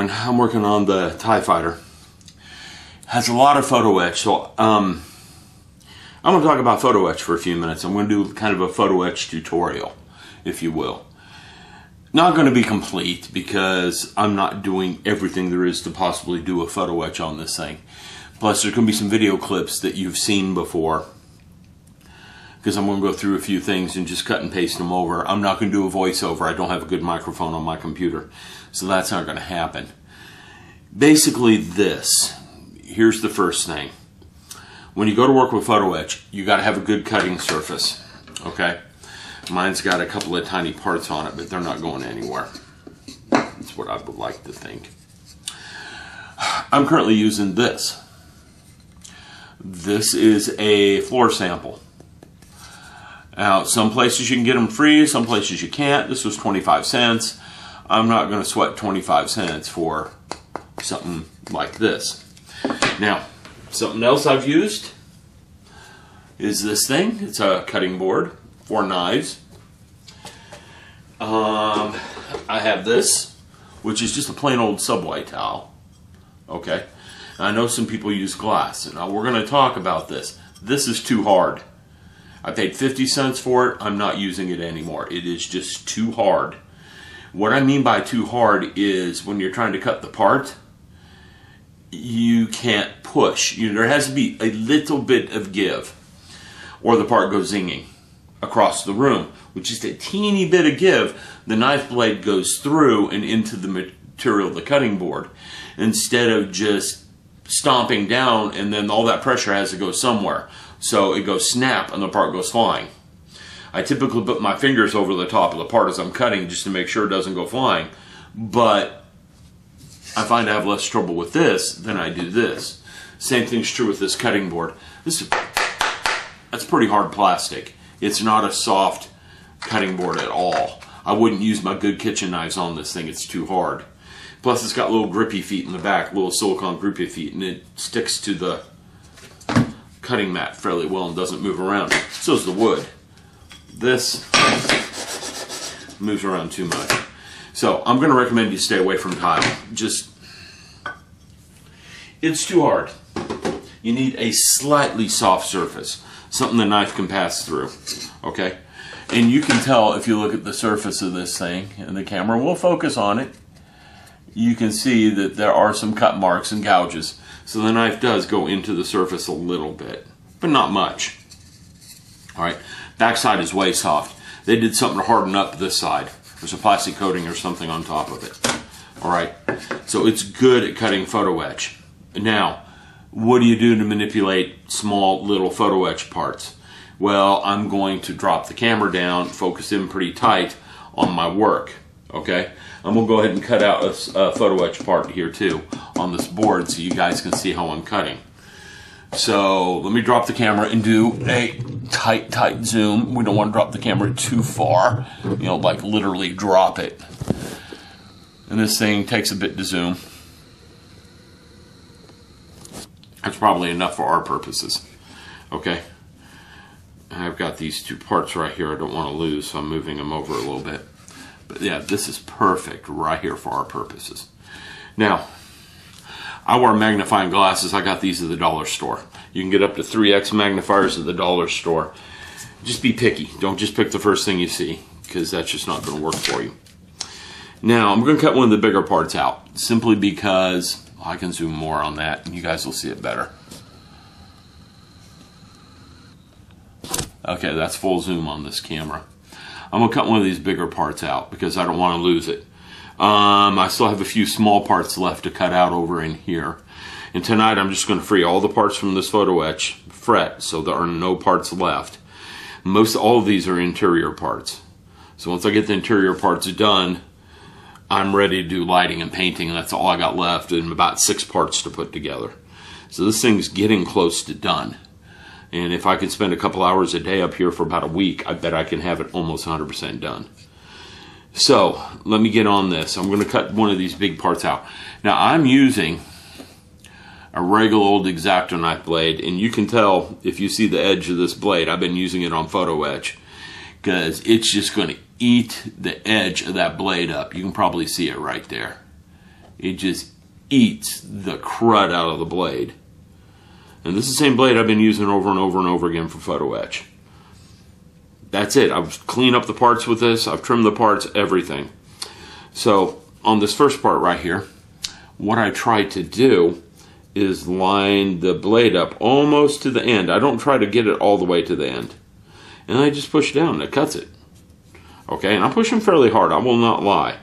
doing, I'm working on the TIE Fighter. Has a lot of photo etch, so I'm going to talk about photo etch for a few minutes. I'm going to do kind of a photo etch tutorial, if you will. Not going to be complete because I'm not doing everything there is to possibly do a photo etch on this thing. Plus there's going to be some video clips that you've seen before, because I'm going to go through a few things and just cut and paste them over. I'm not going to do a voiceover. I don't have a good microphone on my computer, so that's not going to happen. Basically this, here's the first thing. When you go to work with photo etch, you got to have a good cutting surface, okay? Mine's got a couple of tiny parts on it, but they're not going anywhere. That's what I would like to think. I'm currently using this. This is a floor sample. Now, some places you can get them free, some places you can't. This was 25 cents. I'm not going to sweat 25 cents for something like this. Now, something else I've used is this thing. It's a cutting board for knives. I have this, which is just a plain old Subway towel. Okay? And I know some people use glass. Now, we're going to talk about this. This is too hard. I paid 50 cents for it. I'm not using it anymore. It is just too hard. What I mean by too hard is when you're trying to cut the part, you can't push. There has to be a little bit of give, or the part goes zinging across the room. With just a teeny bit of give, the knife blade goes through and into the material of the cutting board, instead of just stomping down and then all that pressure has to go somewhere. So it goes snap and the part goes flying. I typically put my fingers over the top of the part as I'm cutting just to make sure it doesn't go flying. But I find I have less trouble with this than I do this. Same thing's true with this cutting board. That's pretty hard plastic. It's not a soft cutting board at all. I wouldn't use my good kitchen knives on this thing. It's too hard. Plus it's got little grippy feet in the back, little silicone grippy feet, and it sticks to the cutting mat fairly well and doesn't move around. So is the wood. This moves around too much. So I'm going to recommend you stay away from tile. It's too hard. You need a slightly soft surface, something the knife can pass through. Okay? And you can tell if you look at the surface of this thing, and the camera will focus on it, you can see that there are some cut marks and gouges. So the knife does go into the surface a little bit, but not much. Alright, backside is way soft. They did something to harden up this side. There's a plastic coating or something on top of it. Alright, so it's good at cutting photo etch. Now, what do you do to manipulate small little photo etch parts? Well, I'm going to drop the camera down, focus in pretty tight on my work. Okay, I'm going to go ahead and cut out a photo etch part here too on this board so you guys can see how I'm cutting. So let me drop the camera and do a tight zoom. We don't want to drop the camera too far, like literally drop it. And this thing takes a bit to zoom. That's probably enough for our purposes. Okay, I've got these two parts right here I don't want to lose, so I'm moving them over a little bit. But yeah, this is perfect right here for our purposes. Now, I wear magnifying glasses. I got these at the dollar store. You can get up to 3x magnifiers at the dollar store. Just be picky. Don't just pick the first thing you see, because that's just not going to work for you. Now, I'm going to cut one of the bigger parts out, simply because I can zoom more on that, and you guys will see it better. Okay, that's full zoom on this camera. I'm going to cut one of these bigger parts out because I don't want to lose it. I still have a few small parts left to cut out over in here. And tonight I'm just going to free all the parts from this photo etch fret so there are no parts left. All of these are interior parts. So once I get the interior parts done, I'm ready to do lighting and painting, and that's all I got left, and about 6 parts to put together. So this thing's getting close to done. And if I can spend a couple hours a day up here for about a week, I bet I can have it almost 100% done. So, let me get on this. I'm going to cut one of these big parts out. Now, I'm using a regular old X-Acto knife blade, and you can tell if you see the edge of this blade, I've been using it on photo etch, because it's just going to eat the edge of that blade up. You can probably see it right there. it just eats the crud out of the blade. And this is the same blade I've been using over and over and over again for photo etch. That's it. I've cleaned up the parts with this. I've trimmed the parts, everything. So on this first part right here, what I try to do is line the blade up almost to the end. I don't try to get it all the way to the end. And I just push down and it cuts it. Okay, and I'm pushing fairly hard, I will not lie,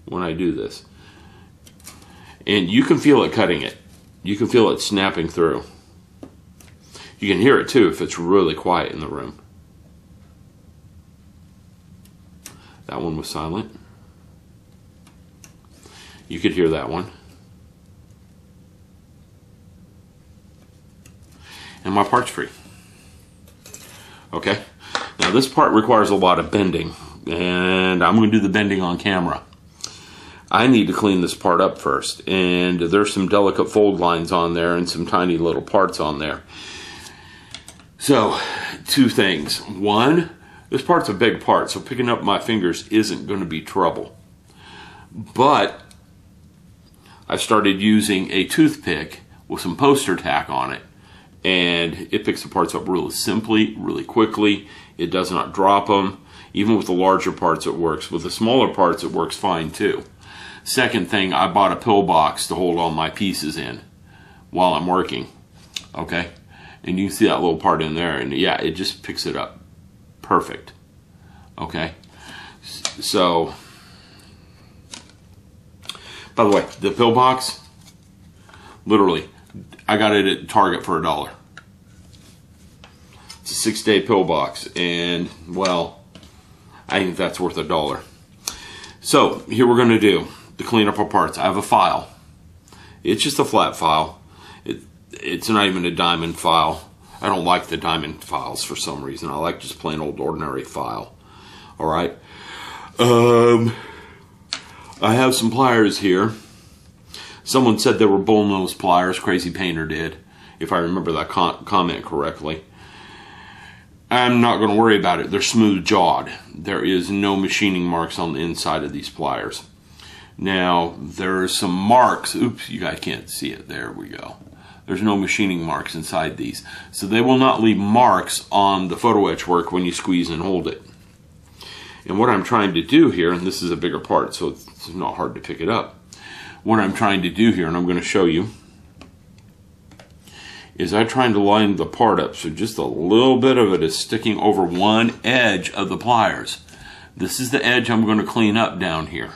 when I do this. And you can feel it cutting it. You can feel it snapping through. You can hear it too if it's really quiet in the room. That one was silent. You could hear that one. And my part's free. Okay, now this part requires a lot of bending, and I'm going to do the bending on camera. I need to clean this part up first, and there's some delicate fold lines on there and some tiny little parts on there. So, two things. One, this part's a big part, so picking up my fingers isn't going to be trouble. But I've started using a toothpick with some poster tack on it, and it picks the parts up really simply, really quickly. It does not drop them. Even with the larger parts it works. With the smaller parts it works fine too. Second thing, I bought a pill box to hold all my pieces in while I'm working. Okay? And you can see that little part in there, and yeah, it just picks it up. Perfect. Okay? So, by the way, the pill box, literally, I got it at Target for $1. It's a 6-day pill box, and well, I think that's worth $1. So here we're going to do to clean up our parts. I have a file. It's just a flat file. It's not even a diamond file. I don't like the diamond files for some reason. I like just plain old ordinary file. All right. I have some pliers here. Someone said they were bullnose pliers. Crazy Painter did, if I remember that comment correctly. I'm not going to worry about it. They're smooth jawed. There is no machining marks on the inside of these pliers. Now, there are some marks. Oops, you guys can't see it. There we go. There's no machining marks inside these. So they will not leave marks on the photo etch work when you squeeze and hold it. And what I'm trying to do here, and this is a bigger part, so it's not hard to pick it up. What I'm trying to do here, and I'm going to show you, is I'm trying to line the part up so just a little bit of it is sticking over one edge of the pliers. This is the edge I'm going to clean up down here.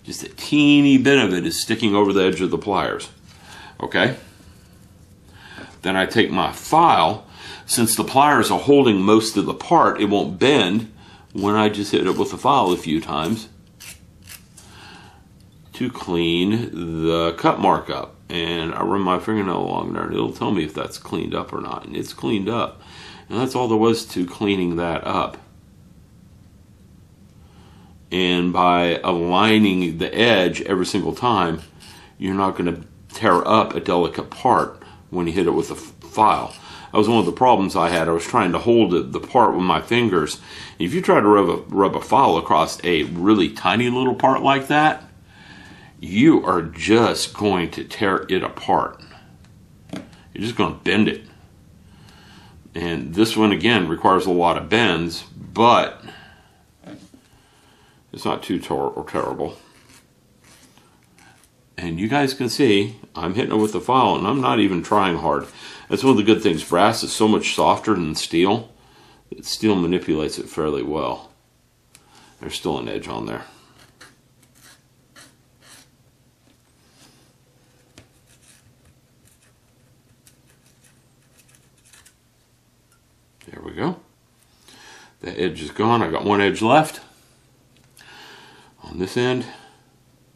Just a teeny bit of it is sticking over the edge of the pliers. Okay? Then I take my file. Since the pliers are holding most of the part, it won't bend when I just hit it with the file a few times to clean the cut mark up. And I run my fingernail along there and it'll tell me if that's cleaned up or not. And it's cleaned up. And that's all there was to cleaning that up. And by aligning the edge every single time, you're not going to tear up a delicate part when you hit it with a file. That was one of the problems I had. I was trying to hold the part with my fingers. If you try to rub a file across a really tiny little part like that, you are just going to tear it apart. You're just going to bend it. And this one, again, requires a lot of bends, but it's not too terrible. And you guys can see, I'm hitting it with the file, and I'm not even trying hard. That's one of the good things. Brass is so much softer than steel that steel manipulates it fairly well. There's still an edge on there. There we go. The edge is gone. I got one edge left. On this end,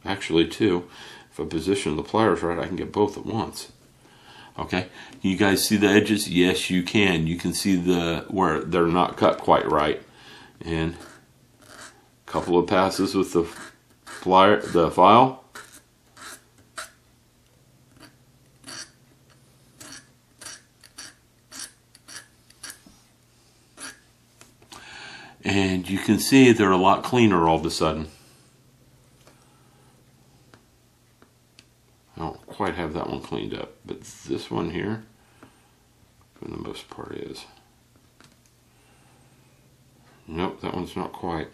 actually two. If I position the pliers right, I can get both at once. Okay, you guys see the edges? Yes, you can. You can see where they're not cut quite right. And a couple of passes with the file. And you can see they're a lot cleaner all of a sudden. cleaned up, but this one here, for the most part, is. Nope, that one's not quite.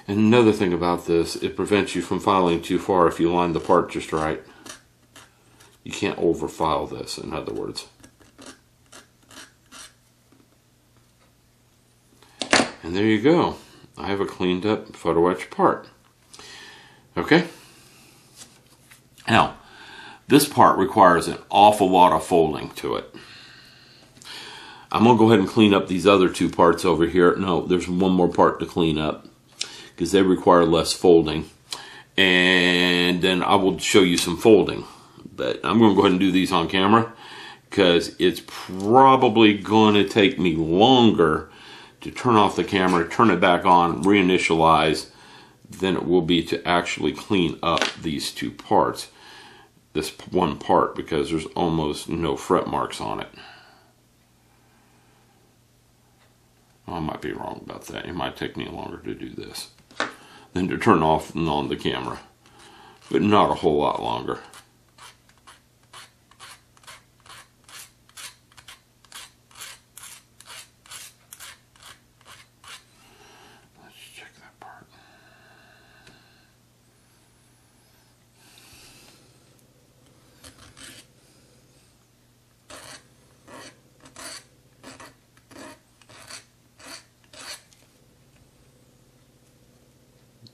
And another thing about this, it prevents you from filing too far if you line the part just right. You can't overfile this, in other words. And there you go. I have a cleaned up photo etch part. Okay? Now, this part requires an awful lot of folding to it. I'm going to go ahead and clean up these other two parts over here. No, there's one more part to clean up because they require less folding. And then I will show you some folding. But I'm going to go ahead and do these on camera because it's probably going to take me longer to turn off the camera, turn it back on, reinitialize, than it will be to actually clean up these two parts. This one part, because there's almost no fret marks on it. I might be wrong about that. It might take me longer to do this than to turn off and on the camera, but not a whole lot longer. Let's check that part.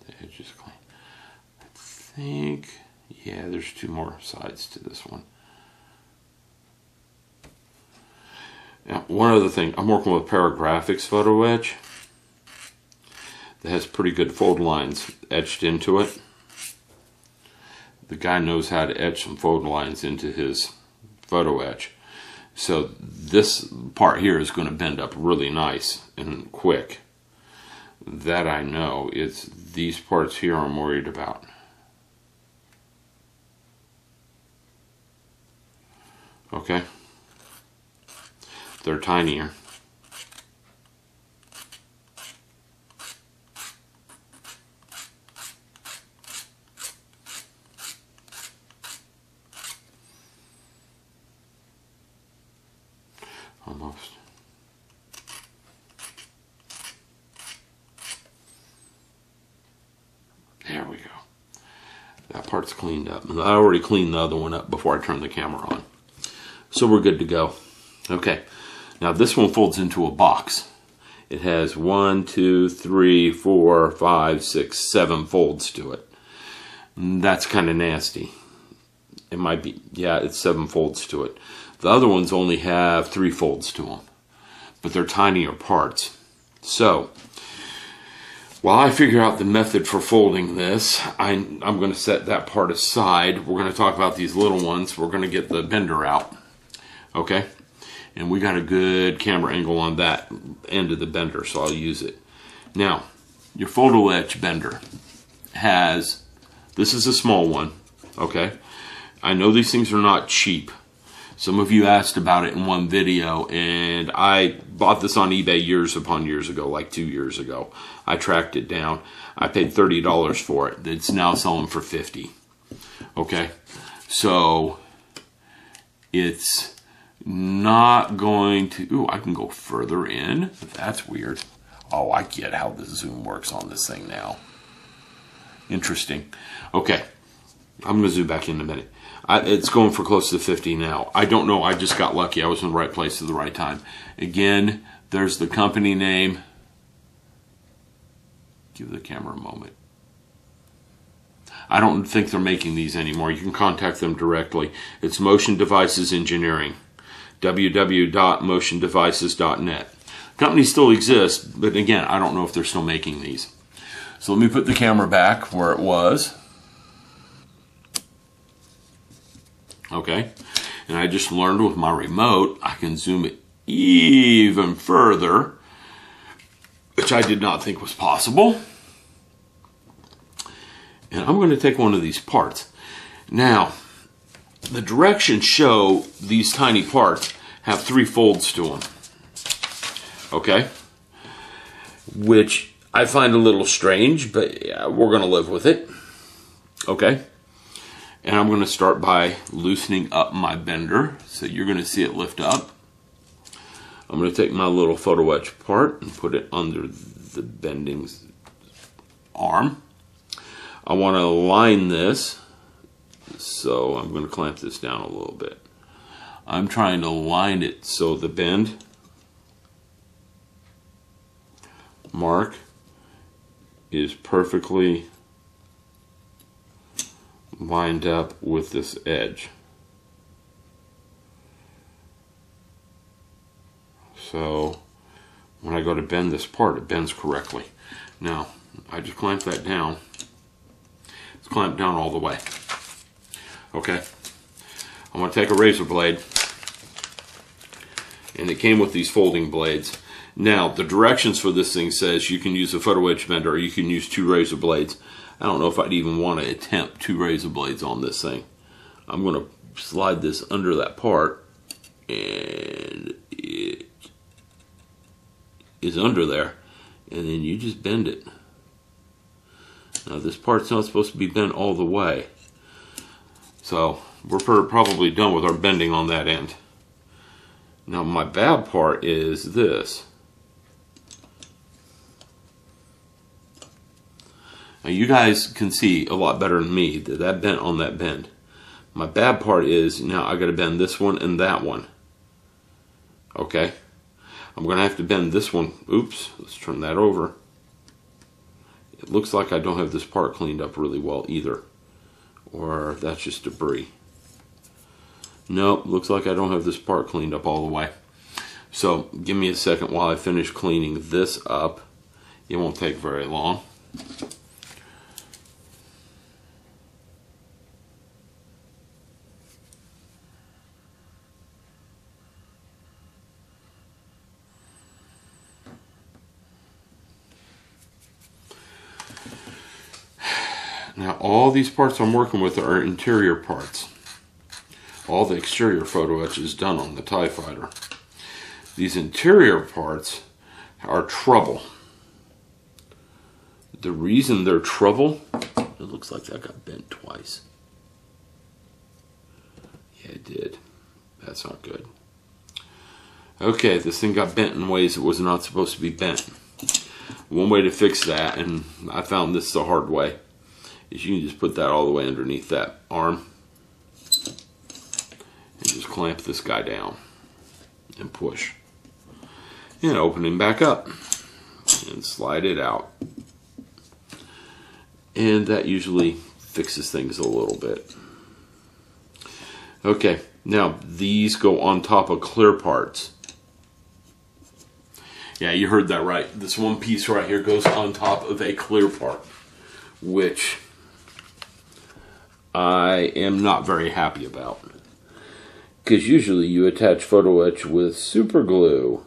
The edge is clean. I think, yeah, there's two more sides to this one. Now, one other thing, I'm working with Paragraphics Photo Etch that has pretty good fold lines etched into it. The guy knows how to etch some fold lines into his photo etch. So this part here is going to bend up really nice and quick. That I know. It's these parts here I'm worried about. Okay? They're tinier. Almost. There we go. That part's cleaned up. And I already cleaned the other one up before I turned the camera on. So we're good to go. Okay. Now this one folds into a box. It has 1, 2, 3, 4, 5, 6, 7 folds to it. That's kind of nasty. It might be, yeah, it's 7 folds to it. The other ones only have 3 folds to them, but they're tinier parts. So, while I figure out the method for folding this, I'm going to set that part aside. We're going to talk about these little ones. We're going to get the bender out. Okay? And we got a good camera angle on that end of the bender, so I'll use it. Now, your photo etch bender has, this is a small one, okay? I know these things are not cheap. Some of you asked about it in one video, and I bought this on eBay years upon years ago, like 2 years ago. I tracked it down. I paid $30 for it. It's now selling for $50. Okay? So, it's not going to... Ooh, I can go further in. That's weird. Oh, I get how the zoom works on this thing now. Interesting. Okay. I'm going to zoom back in a minute. It's going for close to 50 now. I don't know. I just got lucky. I was in the right place at the right time. Again, there's the company name. Give the camera a moment. I don't think they're making these anymore. You can contact them directly. It's Motion Devices Engineering. www.motiondevices.net. Company still exists, but again, I don't know if they're still making these. So let me put the camera back where it was. Okay, and I just learned with my remote, I can zoom it even further, which I did not think was possible. And I'm going to take one of these parts. Now, the directions show these tiny parts have 3 folds to them. Okay, which I find a little strange, but yeah, we're going to live with it. Okay. And I'm going to start by loosening up my bender. So you're going to see it lift up. I'm going to take my little photo etch part and put it under the bending arm. I want to align this, so I'm going to clamp this down a little bit. I'm trying to align it so the bend mark is perfectly lined up with this edge. So when I go to bend this part, it bends correctly. Now, I just clamp that down. It's clamped down all the way. Okay. I'm going to take a razor blade, and it came with these folding blades. Now, the directions for this thing says you can use a photo etch bender or you can use 2 razor blades. I don't know if I'd even want to attempt 2 razor blades on this thing. I'm going to slide this under that part, and it is under there, and then you just bend it. Now this part's not supposed to be bent all the way, so we're probably done with our bending on that end. Now my bad part is this. Now you guys can see a lot better than me that bent on that bend. My bad part is now I got to bend this one and that one. Okay. I'm going to have to bend this one. Oops, let's turn that over. It looks like I don't have this part cleaned up really well either. Or that's just debris. Nope, looks like I don't have this part cleaned up all the way. So give me a second while I finish cleaning this up. It won't take very long. Now all these parts I'm working with are interior parts. All the exterior photo etch is done on the TIE fighter. These interior parts are trouble. The reason they're trouble, it looks like that got bent twice. Yeah, it did. That's not good. Okay, this thing got bent in ways it was not supposed to be bent. One way to fix that, and I found this the hard way, is you can just put that all the way underneath that arm and just clamp this guy down and push and open him back up and slide it out, and that usually fixes things a little bit. Okay, now these go on top of clear parts. Yeah, you heard that right. This one piece right here goes on top of a clear part, which I am not very happy about. Because usually you attach photo etch with super glue,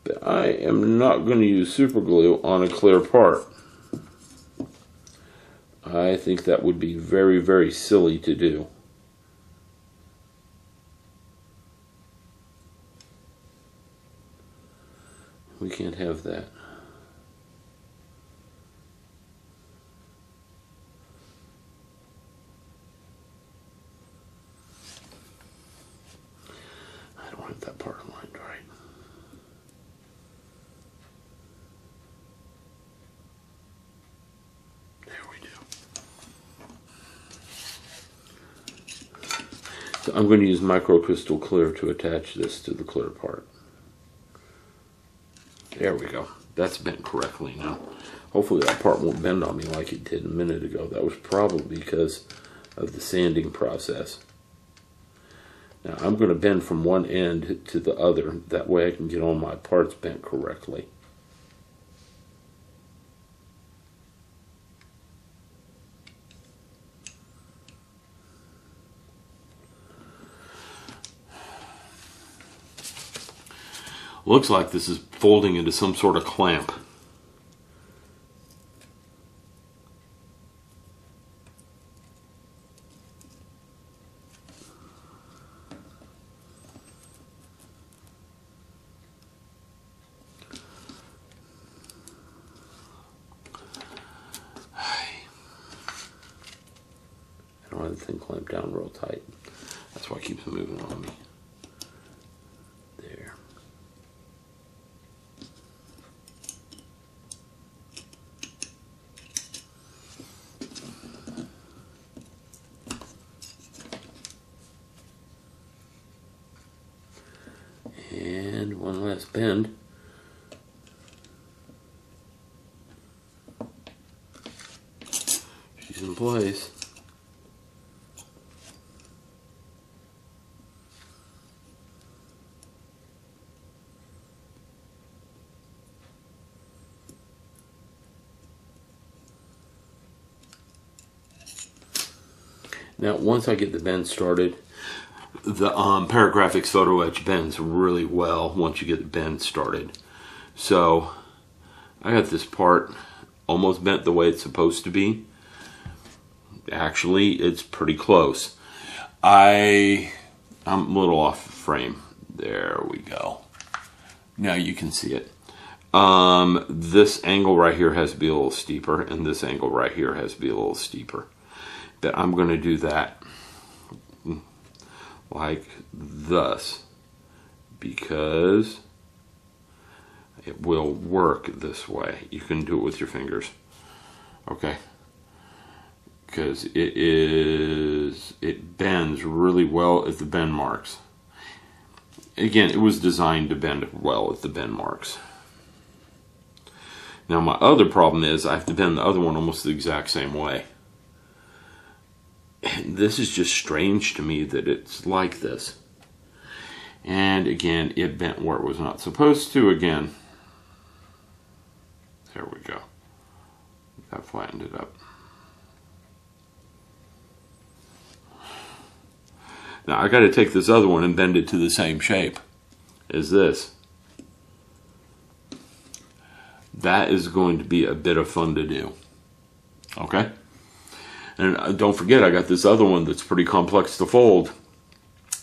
but I am not going to use super glue on a clear part. I think that would be very, very silly to do. We can't have that. I don't have that part aligned right. There we do. So I'm going to use microcrystal clear to attach this to the clear part. There we go. That's bent correctly now. Hopefully that part won't bend on me like it did a minute ago. That was probably because of the sanding process. Now I'm going to bend from one end to the other. That way I can get all my parts bent correctly. Looks like this is folding into some sort of clamp. everything clamped down real tight. That's why it keeps moving on me. There. And one last bend. She's in place. Now, once I get the bend started, the Paragraphics Photo Etch bends really well once you get the bend started. So, I got this part almost bent the way it's supposed to be. Actually, it's pretty close. I'm a little off frame. There we go. Now you can see it. This angle right here has to be a little steeper, and this angle right here has to be a little steeper. But I'm going to do that like this because it will work this way. You can do it with your fingers, okay? Because it bends really well at the bend marks. Again, it was designed to bend well at the bend marks. Now my other problem is I have to bend the other one almost the exact same way. And this is just strange to me that it's like this. And again, it bent where it was not supposed to again. There we go. That flattened it up. Now I got to take this other one and bend it to the same shape as this. That is going to be a bit of fun to do. Okay? And don't forget, I got this other one that's pretty complex to fold.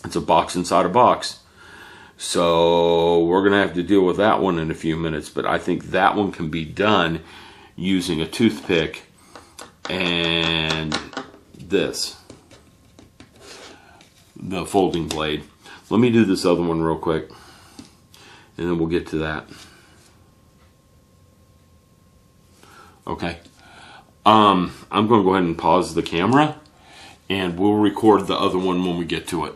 It's a box inside a box. So we're going to have to deal with that one in a few minutes. But I think that one can be done using a toothpick and this. The folding blade. Let me do this other one real quick. And then we'll get to that. Okay. I'm going to go ahead and pause the camera, and we'll record the other one when we get to it.